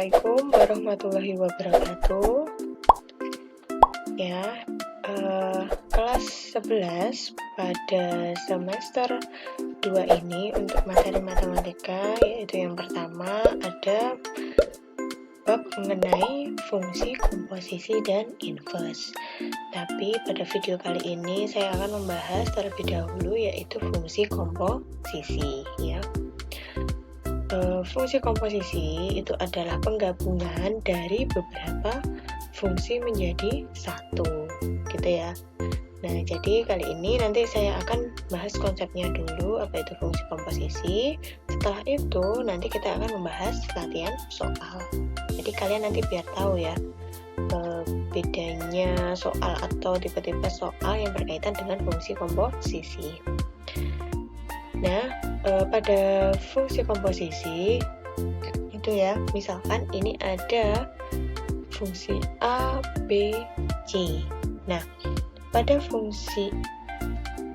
Assalamualaikum warahmatullahi wabarakatuh. Ya, kelas 11 pada semester 2 ini untuk materi matematika, yaitu yang pertama ada bab mengenai fungsi komposisi dan inverse. Tapi pada video kali ini saya akan membahas terlebih dahulu yaitu fungsi komposisi, ya. Fungsi komposisi itu adalah penggabungan dari beberapa fungsi menjadi satu, gitu ya. Nah, jadi kali ini nanti saya akan bahas konsepnya dulu, apa itu fungsi komposisi. Setelah itu nanti kita akan membahas latihan soal. Jadi kalian nanti biar tahu ya bedanya soal atau tipe-tipe soal yang berkaitan dengan fungsi komposisi. Nah, pada fungsi komposisi itu ya, misalkan ini ada fungsi A, B, C. Nah, pada fungsi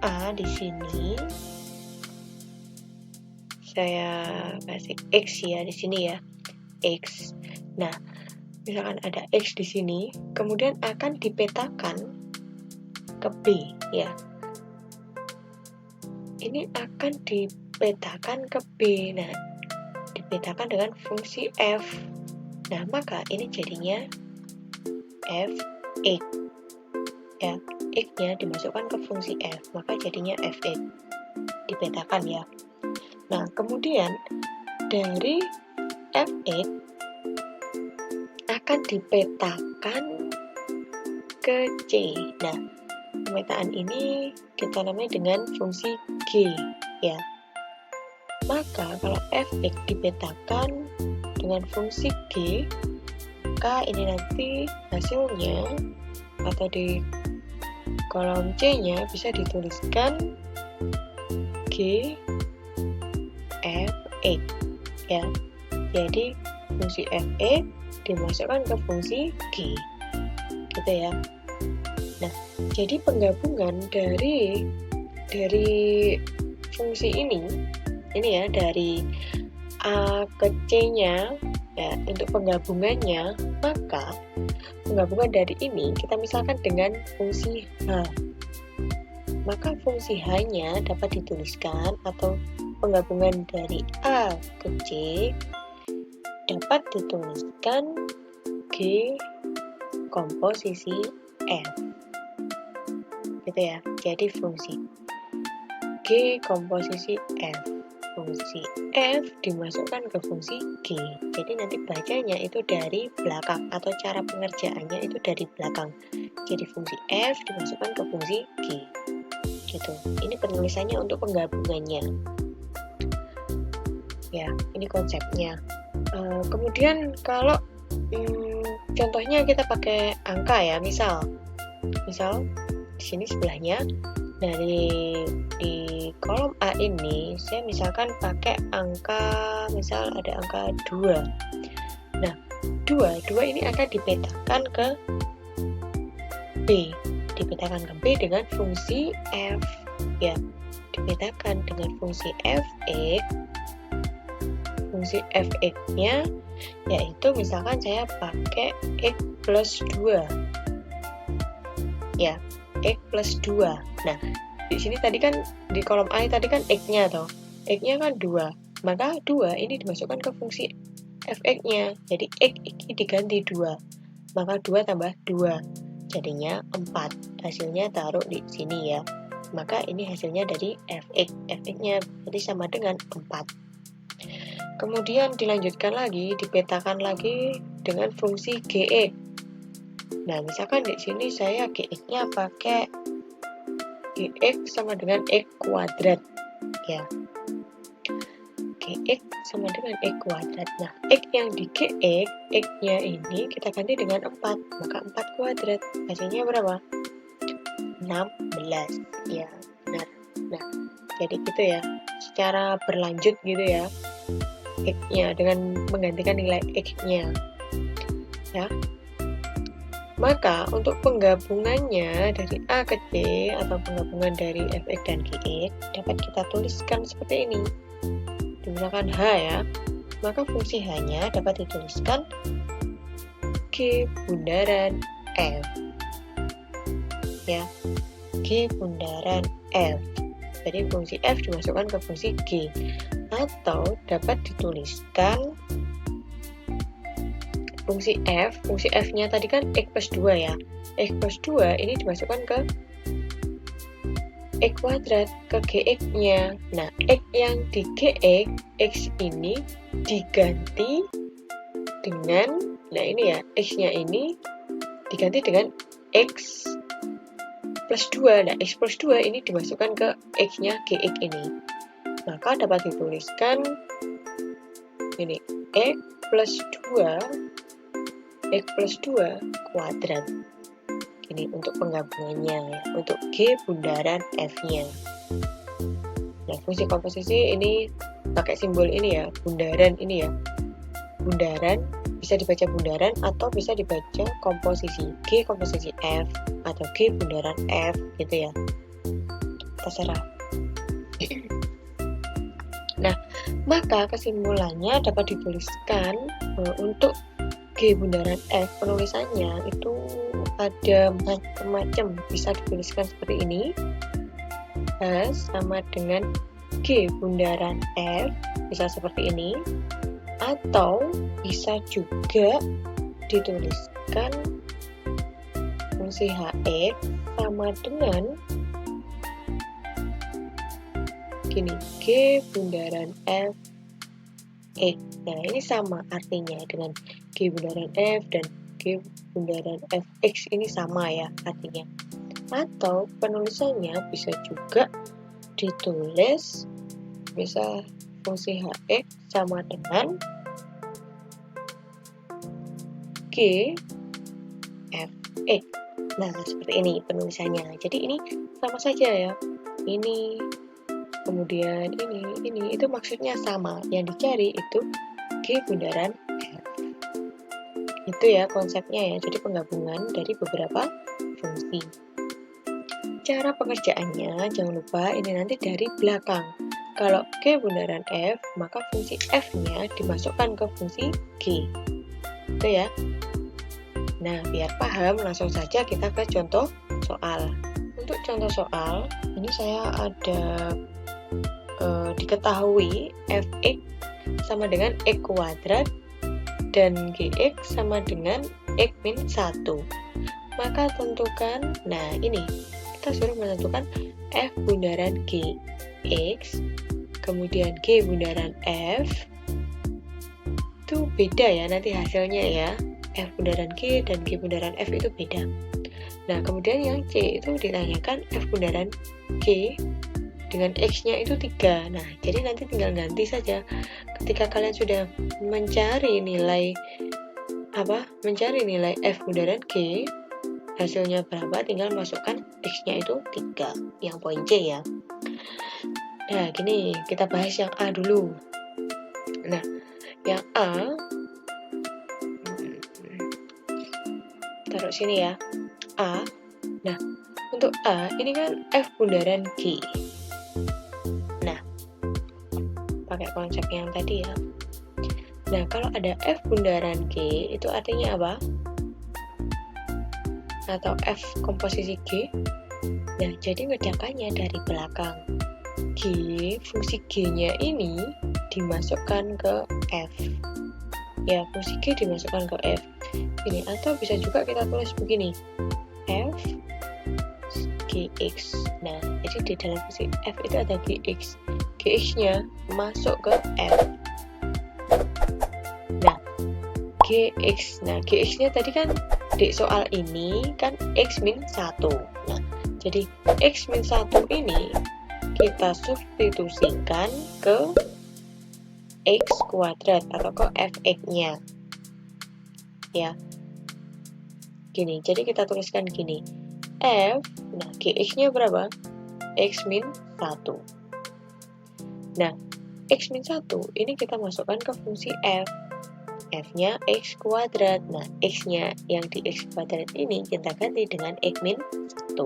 A di sini saya kasih X ya di sini ya, X. Nah, misalkan ada X di sini, kemudian akan dipetakan ke B ya. Ini akan dipetakan ke B. Nah, dipetakan dengan fungsi F. Nah, maka ini jadinya Fx. Ya, X-nya dimasukkan ke fungsi F, maka jadinya Fx. Dipetakan ya. Nah, kemudian dari Fx akan dipetakan ke C. Nah, pemetaan ini kita namai dengan fungsi G ya. Maka kalau Fx dipetakan dengan fungsi G, maka ini nanti hasilnya atau di kolom C-nya bisa dituliskan G Fx ya. Jadi fungsi Fx dimasukkan ke fungsi G, gitu ya. Nah, jadi penggabungan dari fungsi ini ya, dari A ke C-nya ya, untuk penggabungannya, maka penggabungan dari ini kita misalkan dengan fungsi H. Maka fungsi H-nya dapat dituliskan atau penggabungan dari A ke C dapat dituliskan G komposisi F. Gitu ya. Jadi fungsi G komposisi F. Fungsi F dimasukkan ke fungsi G. Jadi nanti bacanya itu dari belakang atau cara pengerjaannya itu dari belakang. Jadi fungsi F dimasukkan ke fungsi G. Gitu. Ini penulisannya untuk penggabungannya. Ya, ini konsepnya. Kemudian kalau contohnya kita pakai angka ya, misal di sini sebelahnya. Nah, di kolom A ini saya misalkan pakai angka, misal ada angka 2. Nah, 2 ini akan dipetakan ke B. Dipetakan ke B dengan fungsi F ya. Dipetakan dengan fungsi Fx. Fungsi Fx-nya yaitu misalkan saya pakai X plus 2 ya, X plus 2. Nah, di sini tadi kan di kolom A tadi kan X-nya toh. X-nya kan 2. Maka 2 ini dimasukkan ke fungsi Fx-nya. Jadi X ini diganti 2. Maka 2 tambah 2. Jadinya 4. Hasilnya taruh di sini ya. Maka ini hasilnya dari Fx. Fx-nya jadi sama dengan 4. Kemudian dilanjutkan lagi, dipetakan lagi dengan fungsi Gx. Nah, misalkan di sini saya Gx-nya pakai Gx sama dengan X kuadrat ya. Gx sama dengan X kuadrat. Nah, X yang di Gx, X-nya ini kita ganti dengan 4. Maka 4 kuadrat. Hasilnya berapa? 16. Ya, benar. Nah, jadi gitu ya. Secara berlanjut gitu ya. X-nya dengan menggantikan nilai X-nya. Ya. Maka untuk penggabungannya dari A ke C atau penggabungan dari Fx dan Gx dapat kita tuliskan seperti ini. Misalkan H ya. maka fungsi H-nya dapat dituliskan G bundaran F. Ya, G bundaran F. Jadi fungsi F dimasukkan ke fungsi G. Atau dapat dituliskan fungsi F-nya tadi kan X plus 2 ya. X plus 2 ini dimasukkan ke X kuadrat, ke Gx-nya. Nah, X yang di Gx, X ini diganti dengan, nah ini ya, X-nya ini diganti dengan X plus 2. Nah, X plus 2 ini dimasukkan ke X-nya Gx ini. Maka dapat dituliskan ini, X plus 2 kuadrat. Ini untuk penggabungannya ya, untuk G bundaran F-nya. Nah, fungsi komposisi ini pakai simbol ini ya, bundaran ini ya. Bundaran bisa dibaca bundaran atau bisa dibaca komposisi, G komposisi F atau G bundaran F gitu ya. Terserah. Nah, maka kesimpulannya dapat dituliskan untuk G bundaran F, penulisannya itu ada macam-macam, bisa dituliskan seperti ini. H sama dengan G bundaran F, bisa seperti ini. Atau bisa juga dituliskan fungsi Hx sama dengan gini, G bundaran F X. Nah, ini sama artinya dengan G bundaran F dan G bundaran Fx ini sama ya artinya. Atau penulisannya bisa juga ditulis bisa fungsi Hx sama dengan G Fx. Nah, seperti ini penulisannya. Jadi ini sama saja ya. Ini kemudian ini itu maksudnya sama. Yang dicari itu G bundaran F. Itu ya konsepnya ya. Jadi penggabungan dari beberapa fungsi. Cara pengerjaannya jangan lupa ini nanti dari belakang. Kalau G bundaran F, maka fungsi F-nya dimasukkan ke fungsi G. Itu ya. Nah, biar paham langsung saja kita ke contoh soal. Untuk contoh soal, ini saya ada diketahui Fx sama dengan X kuadrat dan Gx sama dengan X min 1. Maka tentukan, nah ini kita suruh menentukan F bundaran Gx, kemudian G bundaran F. Itu beda ya nanti hasilnya ya. F bundaran G dan G bundaran F itu beda. Nah, kemudian yang C itu ditanyakan F bundaran G dengan X-nya itu 3. Nah, jadi nanti tinggal ganti saja. Ketika kalian sudah mencari nilai F bundaran G, hasilnya berapa, tinggal masukkan X-nya itu 3, yang poin C ya. Nah, gini, kita bahas yang A dulu. Nah, yang A, taruh sini ya, A. Nah, untuk A, ini kan F bundaran G. Nah, pakai konsep yang tadi ya. Nah, kalau ada F bundaran G, itu artinya apa? Atau F komposisi G. Nah, jadi ngedakannya dari belakang. G, fungsi G-nya ini dimasukkan ke F. Ya, fungsi G dimasukkan ke F. Ini, atau bisa juga kita tulis begini. F Gx. Nah, jadi di dalam fungsi F itu ada Gx. Gx-nya masuk ke F. Nah, Gx. Nah, Gx-nya tadi kan di soal ini kan X min 1. Nah, jadi X min 1 ini kita substitusikan ke X kuadrat atau ke Fx-nya. Ya. Gini, jadi kita tuliskan gini. F, nah Gx-nya berapa? X min 1. Nah, X min 1 ini kita masukkan ke fungsi F. F-nya X kuadrat. Nah, X-nya yang di X kuadrat ini kita ganti dengan X min 1.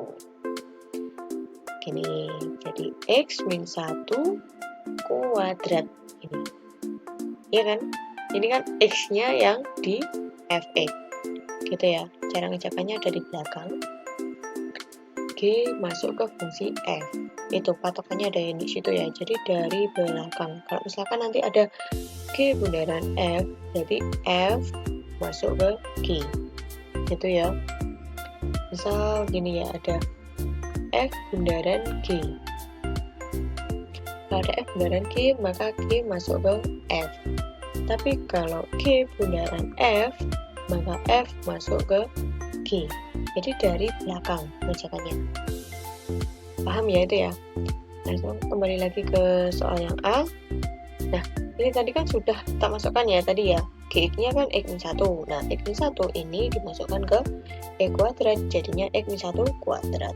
Gini, jadi X min 1 kuadrat ini. ya kan? Ini kan X-nya yang di Fx, gitu ya. Cara ngejakannya ada di belakang. G masuk ke fungsi F. Itu patokannya ada yang di situ ya. Jadi dari belakang. Kalau misalkan nanti ada G bundaran F, jadi F masuk ke G. Gitu ya. Misal gini ya, ada F bundaran G. Kalau ada F bundaran G, maka G masuk ke F. Tapi kalau G bundaran F, maka F masuk ke G. Jadi dari belakang menjakannya. Paham ya itu ya? Langsung kembali lagi ke soal yang A. Nah, ini tadi kan sudah tak masukkan ya tadi ya. Gx-nya kan X-1. Nah, X-1 ini dimasukkan ke E kuadrat, jadinya X-1 kuadrat.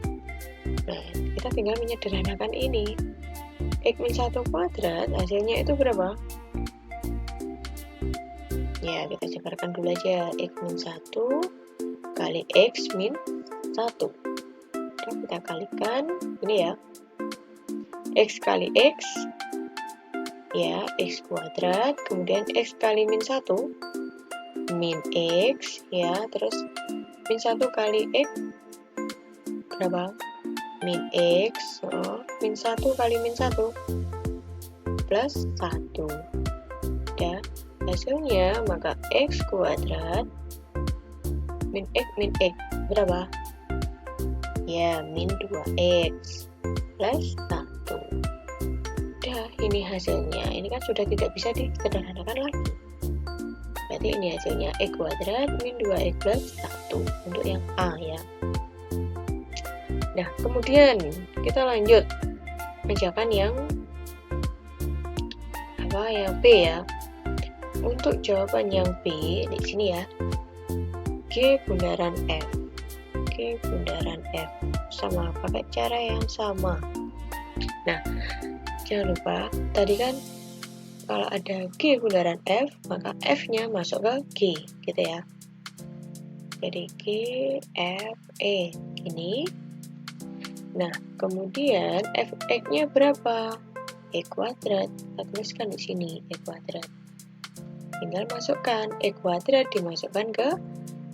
Nah, kita tinggal menyederhanakan ini. X-1 kuadrat hasilnya itu berapa? Ya, kita jabarkan dulu aja. X-1 kali X-1. Dan kita kalikan ini ya. X kali X, ya, X kuadrat, kemudian X kali min 1, min X, ya, terus min 1 kali X, berapa? Min X, min 1 kali min 1, plus 1. Ya, hasilnya maka X kuadrat, min X, berapa? Ya, min 2X, plus 1. Udah, ini hasilnya. Ini kan sudah tidak bisa disederhanakan lagi. Berarti ini hasilnya X kuadrat min 2X plus 1 untuk yang A ya. Nah, kemudian kita lanjut mengerjakan yang B ya. Untuk jawaban yang B di sini ya. G bundaran F. G bundaran F sama pakai cara yang sama. Nah, jangan lupa tadi kan kalau ada G bundaran F, maka F-nya masuk ke G, gitu ya. Jadi G, F, E ini. Nah, kemudian Fx-nya berapa? E kuadrat. Kita tuliskan di sini E kuadrat. Tinggal masukkan E kuadrat dimasukkan ke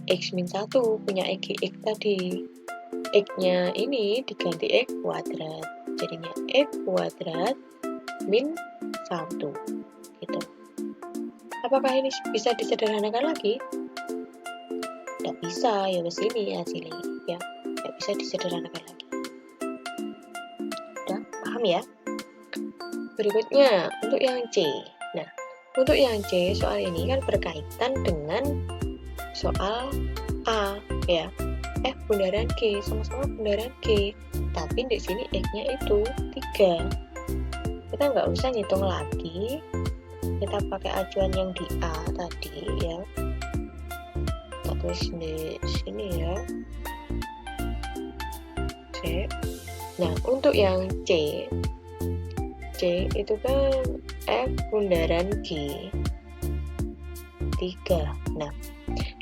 X-1 punya X tadi. X-nya ini diganti X kuadrat. Jadinya X kuadrat min 1 gitu. Apakah ini bisa disederhanakan lagi? Tidak bisa, ya ini hasilnya ya. Tidak bisa disederhanakan lagi. Udah paham ya? Berikutnya untuk yang C. Nah, untuk yang C soal ini kan berkaitan dengan soal A ya. F bundaran G sama-sama bundaran G, tapi di sini X-nya itu 3. Kita nggak usah ngitung lagi, kita pakai acuan yang di A tadi ya. Kita tulis di sini ya, C. Nah, untuk yang C itu kan F bundaran G 3. Nah,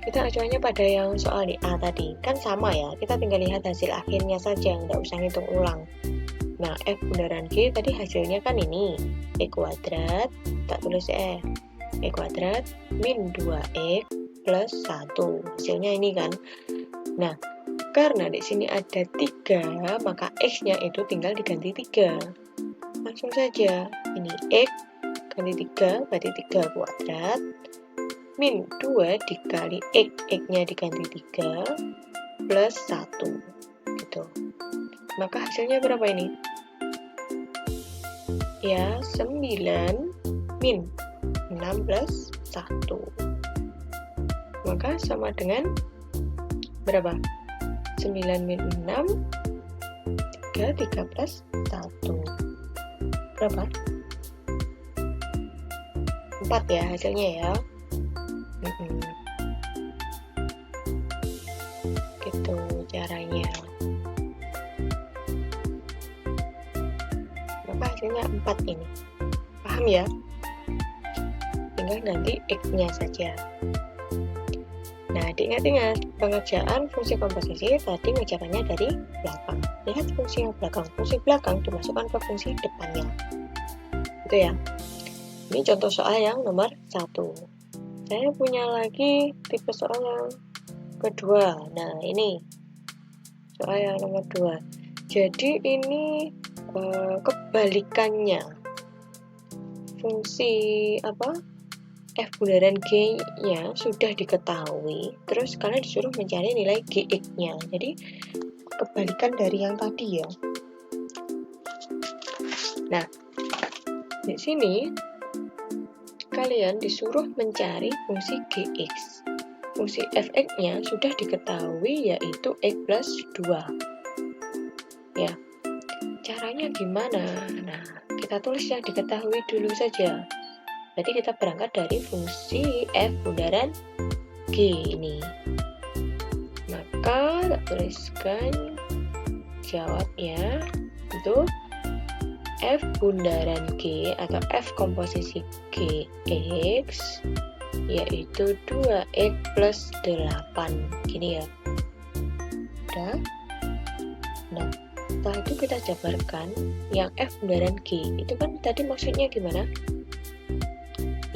kita acuannya pada yang soal di A tadi kan sama ya, kita tinggal lihat hasil akhirnya saja, nggak usah ngitung ulang. Nah, F bundaran G tadi hasilnya kan ini E kuadrat, tak tulis E kuadrat min 2X plus 1, hasilnya ini kan. Nah, karena di sini ada 3, maka X-nya itu tinggal diganti 3. Langsung saja, ini X ganti 3, berarti 3 kuadrat min 2 dikali X-nya diganti 3 plus 1 gitu. Maka hasilnya berapa ini? Ya, 9 min 6 plus 1. Maka sama dengan berapa? 9 min 6, 3 plus 1. Berapa? 4 ya hasilnya ya. Gitu caranya. Maka hasilnya 4 ini. Paham ya? Tinggal ganti X-nya saja. Nah, diingat-ingat, pengerjaan fungsi komposisi tadi mengerjakannya dari belakang. Lihat fungsi yang belakang. Fungsi belakang dimasukkan ke fungsi depannya. Gitu ya. Ini contoh soal yang nomor 1. Saya punya lagi tipe soal yang kedua. Nah, ini soal yang nomor 2. Jadi ini kebalikannya. Fungsi f bundaran G-nya sudah diketahui, terus kalian disuruh mencari nilai Gx-nya. Jadi kebalikan dari yang tadi ya. Nah, di sini kalian disuruh mencari fungsi Gx. Fungsi fx-nya sudah diketahui, yaitu x plus 2. Ya, caranya gimana? Nah, kita tulis yang diketahui dulu saja. Berarti kita berangkat dari fungsi f bundaran G ini. Maka tak tuliskan jawabnya itu f bundaran G atau f komposisi Gx yaitu 2x plus 8. Gini ya. Udah. Nah, setelah itu kita jabarkan yang f bundaran G itu kan tadi maksudnya gimana?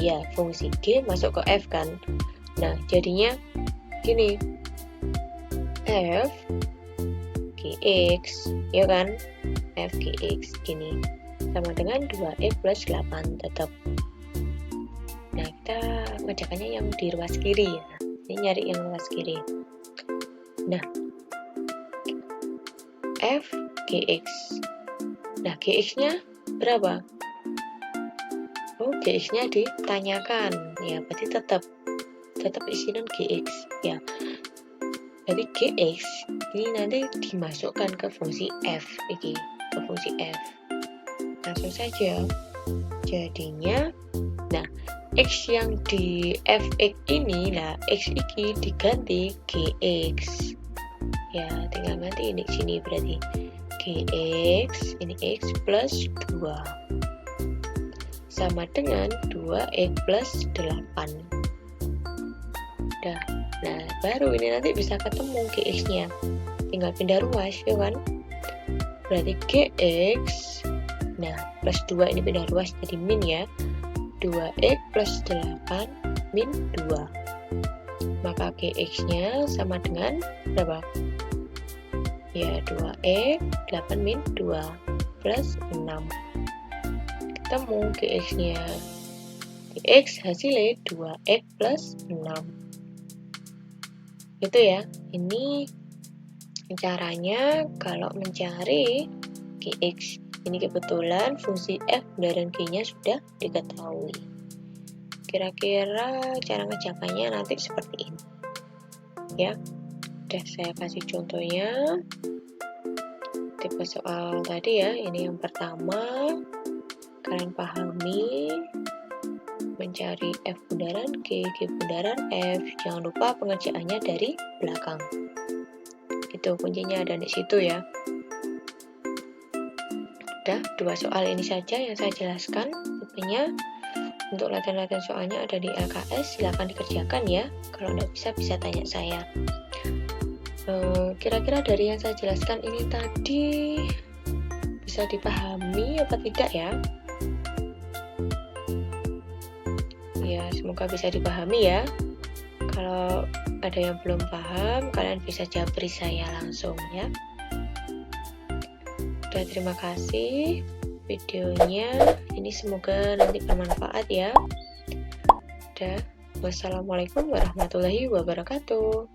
Ya, fungsi G masuk ke f kan. Nah, jadinya gini, f Gx, ya kan? F Gx gini sama dengan 2x plus 8 tetap. Nah, kita kerjakannya yang di ruas kiri ya. Ini nyari yang ruas kiri. Nah, f Gx. Nah, Gx-nya berapa? Oh, Gx-nya ditanyakan. Ya, berarti tetap isinan Gx ya. Jadi Gx ini nanti dimasukkan ke fungsi f ini, ke fungsi f. Langsung saja. Jadinya, nah, x yang di fx ini, nah x ini diganti Gx. Ya, tinggal ganti ini sini berarti Gx ini x plus 2 sama dengan 2x plus 8. Udah. Nah, baru ini nanti bisa ketemu Gx-nya. Tinggal pindah ruas, ya kan? Berarti Gx, nah, plus 2 ini pindah ruas jadi min ya. 2x plus 8 min 2. Maka Gx-nya sama dengan berapa? Ya, 2x, 8 min 2 plus 6. Ketemu Gx-nya. Gx hasilnya 2x plus 6. Itu ya, ini caranya kalau mencari Gx. Ini kebetulan fungsi f bundaran G-nya sudah diketahui. Kira-kira cara ngerjakannya nanti seperti ini. Ya, udah saya kasih contohnya. Tipe soal tadi ya, ini yang pertama. Kalian pahami mencari f bundaran G, G bundaran F. Jangan lupa pengerjaannya dari belakang. Itu kuncinya ada di situ ya. Udah, 2 soal ini saja yang saya jelaskan tipenya. Untuk latihan-latihan soalnya ada di LKS, silahkan dikerjakan ya. Kalau tidak bisa tanya saya. Kira-kira dari yang saya jelaskan ini tadi bisa dipahami apa tidak ya? Ya, semoga bisa dipahami ya. Kalau ada yang belum paham, kalian bisa japri saya langsung ya. Udah, terima kasih videonya. Ini semoga nanti bermanfaat ya. Udah, wassalamualaikum warahmatullahi wabarakatuh.